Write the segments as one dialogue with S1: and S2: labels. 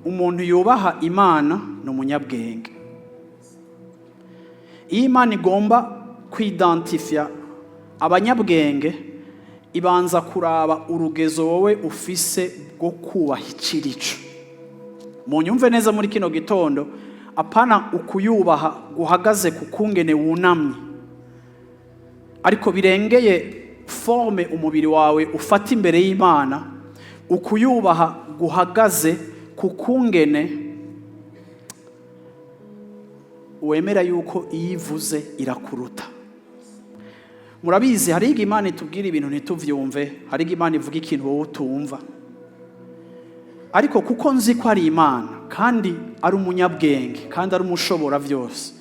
S1: Umuntu yubaha Imana ni umunyabwenge. Iyo Imana igomba kwidentifia abanyabwenge, ibanza kuraba urugezo wowe ufise bwo kubaha ikirico. Munyumve neza muri kino gitondo, apana ukuyubaha guhagaze ku kungene wunamye, ariko birengeye forme umubiri wawe ufata imbere y'Imana, ukuyubaha guhagaze ku kungene wemera yuko iyivuze irakuruta. Murabizi hari Imana itubwira ibintu ntituvyumve, hari Imana ivuga ikintu wowe utumva, ariko kuko nzi ko ari Imana kandi ari umunyabwenge kandi ari umushobora vyose,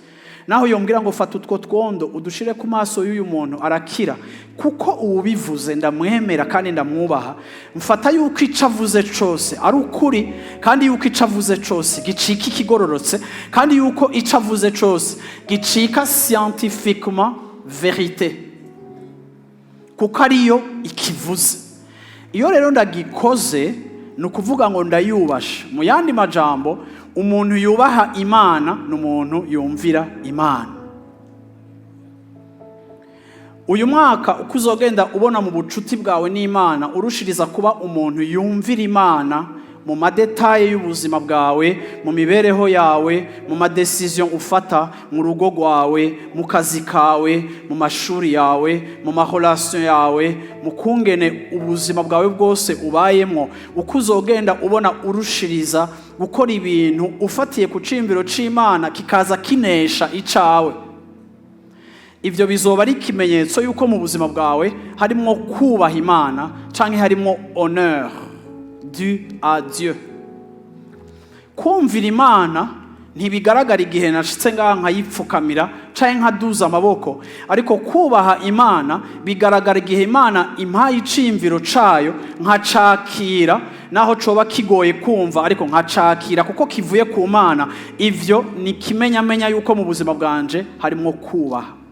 S1: naho yombwira ngo fata utwo twondo udushire ku maso y'uyu muntu arakira, kuko ubivuze ndamwemera kandi ndamwubaha, mfata yuko icavuze cose ari ukuri, kandi yuko icavuze cose gicika ikigororotse, kandi yuko icavuze cose gicika scientifiquement vérité, kuko ariyo ikivuze. Iyo rero ndagikoze ni ukuvuga ngo ndayubasha. Mu yandi majambo, umuntu yubaha Imana ni umuntu yumvira Imana. Uyu mwaka uko uzogenda ubona mu bucuti bwawe n'Imana, urushiriza kuba umuntu yumvira Imana mu madetaye y'ubuzima bwawe, mu mibereho yawe, mu madecision ufata mu rugo rwawe, mu kazi kawe, mu mashuri yawe, mu marelation yawe, mu kungene ubuzima bwawe bwose ubayemo. Uko uzogenda ubona urushiriza gukora ibintu ufatiye ku cimbiro c'Imana kikaza kinesha icawe, ivyo bizoba ari ikimenyetso yuko mu buzima bwawe harimo kubaha Imana canke harimo honneur dû à Dieu. Kumvira Imana ntibigaragara igihe nashitse ngaha nkayipfukamira canke nkaduza amaboko, ariko kubaha Imana bigaragara igihe Imana impaye icimviro cayo nkacakira, naho coba kigoye kumva ariko nkacakira kuko kivuye ku Mana. Ivyo ni kimenyamenya yuko mu buzima bwanje harimo kubaha.